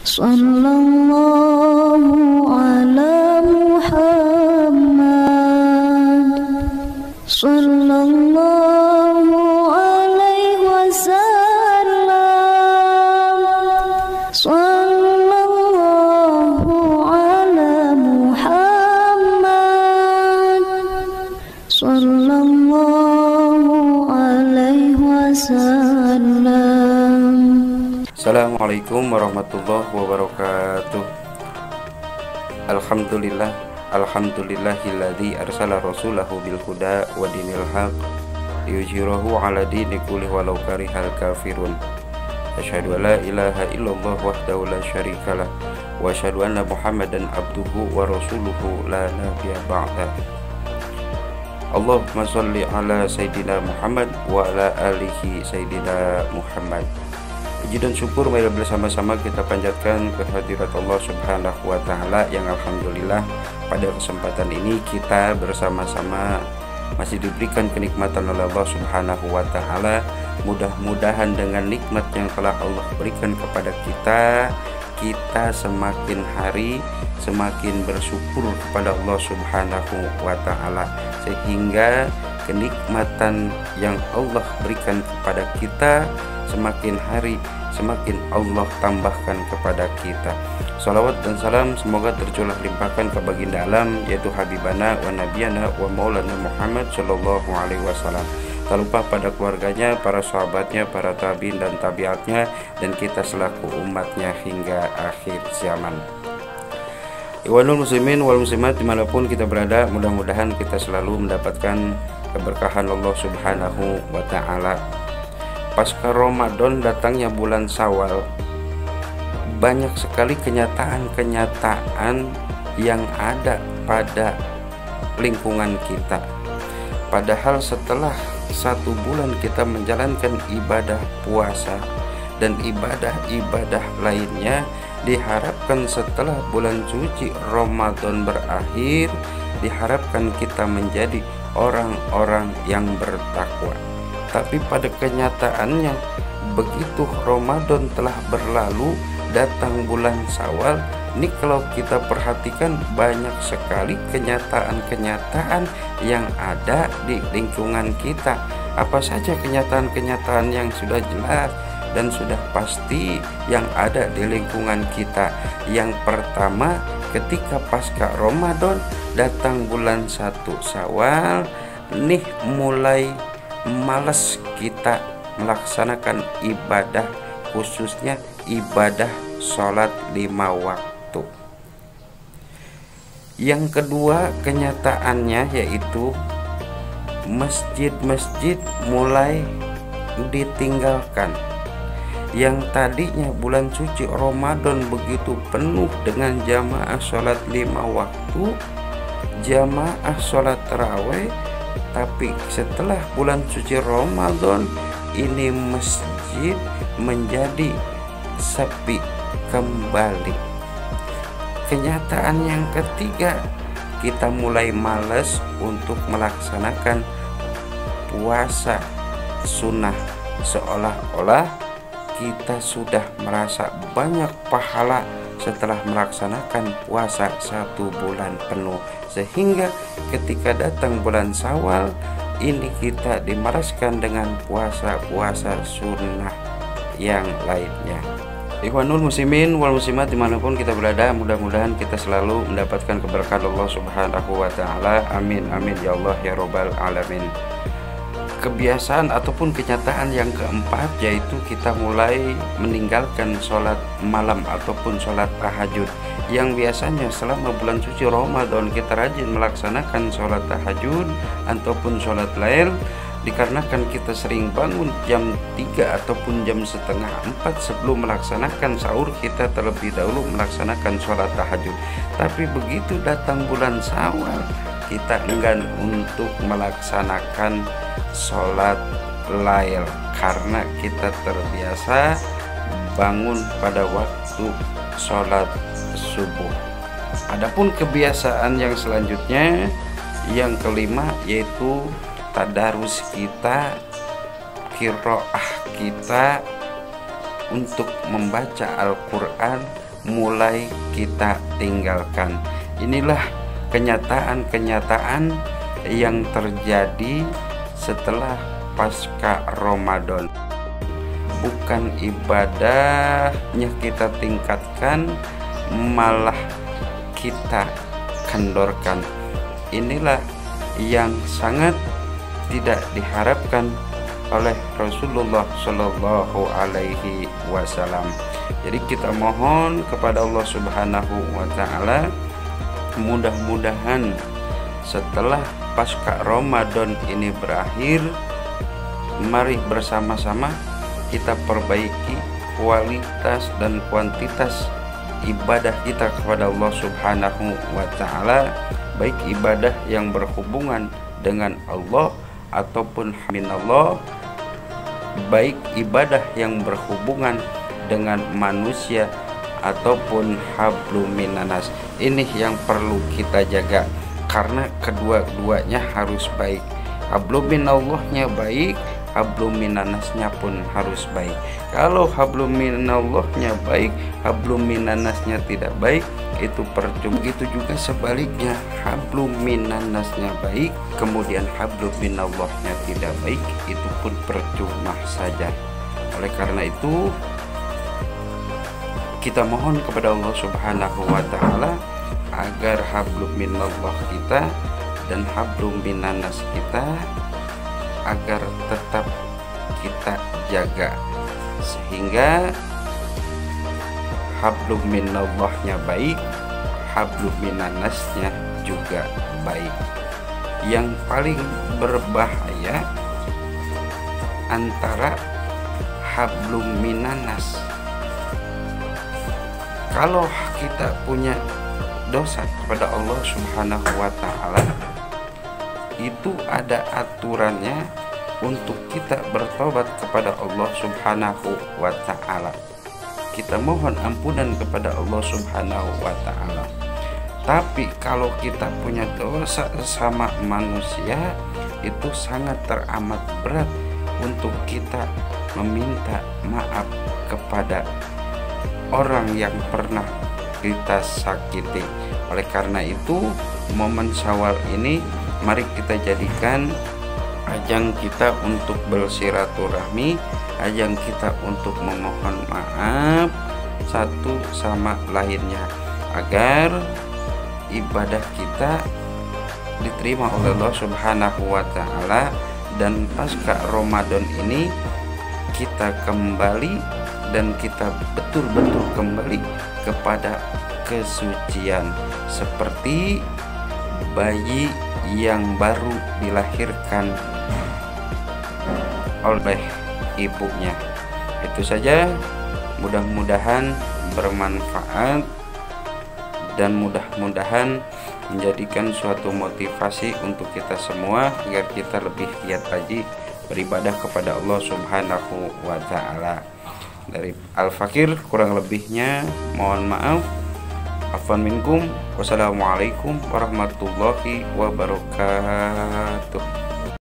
Sallallahu ala Muhammad, sallallahu alaihi wasallam, sallallahu ala Muhammad, sallallahu alaihi wasallam. Assalamualaikum warahmatullahi wabarakatuh. Alhamdulillahilladzi arsala rasulahu bil huda wa dinil haq liyuzhirahu ala dini kulli walau karihal kafirun. Asyhadu an la ilaha illallah wahdahu la syarikalah wa asyhadu anna Muhammadan abduhu wa rasuluhu la nabiyya ba'dah. Allahumma sholli ala sayyidina Muhammad wa ala alihi sayyidina Muhammad. Puji dan syukur mari bersama-sama kita panjatkan kehadirat Allah Subhanahu wa taala yang alhamdulillah pada kesempatan ini kita bersama-sama masih diberikan kenikmatan oleh Allah Subhanahu wa taala. Mudah-mudahan dengan nikmat yang telah Allah berikan kepada kita semakin hari semakin bersyukur kepada Allah Subhanahu wa taala, sehingga kenikmatan yang Allah berikan kepada kita semakin hari semakin Allah tambahkan kepada kita. Salawat dan salam semoga tercurah limpahkan ke baginda alam, yaitu Habibana wa Nabiyana wa Maulana Muhammad sallallahu alaihi wasallam. Tak lupa pada keluarganya, para sahabatnya, para tabiin dan tabiatnya, dan kita selaku umatnya hingga akhir zaman. Ikhwanul muslimin wal muslimat dimanapun kita berada, mudah-mudahan kita selalu mendapatkan keberkahan Allah Subhanahu wa ta'ala. Pasca Ramadan datangnya bulan Syawal, banyak sekali kenyataan-kenyataan yang ada pada lingkungan kita. Padahal setelah 1 bulan kita menjalankan ibadah puasa dan ibadah-ibadah lainnya, diharapkan setelah bulan suci Ramadan berakhir, diharapkan kita menjadi orang-orang yang bertakwa. Tapi pada kenyataannya, begitu Ramadan telah berlalu, datang bulan Syawal, ini kalau kita perhatikan banyak sekali kenyataan-kenyataan yang ada di lingkungan kita. Apa saja kenyataan-kenyataan yang sudah jelas dan sudah pasti yang ada di lingkungan kita? Yang pertama, ketika pasca Ramadan datang bulan 1 Syawal, nih mulai malas kita melaksanakan ibadah, khususnya ibadah sholat 5 waktu. Yang kedua kenyataannya yaitu masjid-masjid mulai ditinggalkan. Yang tadinya bulan suci Ramadan begitu penuh dengan jamaah sholat 5 waktu, jamaah sholat tarawih, tapi setelah bulan suci Ramadan ini masjid menjadi sepi kembali. Kenyataan yang ketiga, kita mulai malas untuk melaksanakan puasa sunnah, seolah-olah kita sudah merasa banyak pahala setelah melaksanakan puasa 1 bulan penuh, sehingga ketika datang bulan Syawal ini kita dimalaskan dengan puasa-puasa sunnah yang lainnya. Ikhwanul muslimin wal muslimat dimanapun kita berada, mudah-mudahan kita selalu mendapatkan keberkahan Allah Subhanahu wa ta'ala. Amin amin ya Allah ya robbal alamin. Kebiasaan ataupun kenyataan yang keempat yaitu kita mulai meninggalkan sholat malam ataupun sholat tahajud. Yang biasanya selama bulan suci Ramadan kita rajin melaksanakan sholat tahajud ataupun sholat lail, dikarenakan kita sering bangun jam 3 ataupun jam setengah 4 sebelum melaksanakan sahur, kita terlebih dahulu melaksanakan sholat tahajud. Tapi begitu datang bulan Syawal, kita enggan untuk melaksanakan sholat lail karena kita terbiasa bangun pada waktu sholat subuh. Adapun kebiasaan yang selanjutnya, yang kelima, yaitu tadarus kita, qiraah kita untuk membaca Al-Quran mulai kita tinggalkan. Inilah kenyataan-kenyataan yang terjadi setelah pasca Ramadan. Bukan ibadahnya kita tingkatkan, malah kita kendorkan. Inilah yang sangat tidak diharapkan oleh Rasulullah Shallallahu Alaihi Wasallam. Jadi kita mohon kepada Allah Subhanahu Wa Taala, mudah-mudahan setelah pasca Ramadan ini berakhir, mari bersama-sama kita perbaiki kualitas dan kuantitas ibadah kita kepada Allah Subhanahu wa Ta'ala, baik ibadah yang berhubungan dengan Allah ataupun minallah, baik ibadah yang berhubungan dengan manusia ataupun hablum minanas. Ini yang perlu kita jaga, karena kedua-duanya harus baik. Hablum minallahnya baik, hablum minanasnya pun harus baik. Kalau hablum minallahnya baik, hablum minanasnya tidak baik, itu percuma. Itu juga sebaliknya, hablum minanasnya baik, kemudian hablum minallahnya tidak baik, itu pun percuma saja. Oleh karena itu, kita mohon kepada Allah Subhanahu wa Ta'ala agar hablum minallah kita dan hablum minanas kita agar tetap kita jaga, sehingga hablum minallahnya baik, hablum minanasnya juga baik. Yang paling berbahaya antara hablum minanas, kalau kita punya dosa kepada Allah Subhanahu wa Ta'ala, itu ada aturannya untuk kita bertobat kepada Allah Subhanahu wa Ta'ala. Kita mohon ampunan kepada Allah Subhanahu wa Ta'ala. Tapi kalau kita punya dosa sama manusia, itu sangat teramat berat untuk kita meminta maaf kepada orang yang pernah kita sakiti. Oleh karena itu, momen Syawal ini mari kita jadikan ajang kita untuk bersilaturahmi, ajang kita untuk memohon maaf satu sama lainnya, agar ibadah kita diterima oleh Allah Subhanahu wa Ta'ala, dan pasca Ramadan ini kita kembali dan kita betul-betul kembali kepada kesucian seperti bayi yang baru dilahirkan oleh ibunya. Itu saja, mudah-mudahan bermanfaat dan mudah-mudahan menjadikan suatu motivasi untuk kita semua agar kita lebih giat lagi beribadah kepada Allah Subhanahu wa Ta'ala. Dari Al-Fakir, kurang lebihnya mohon maaf. Afwan minkum. Wassalamualaikum warahmatullahi wabarakatuh.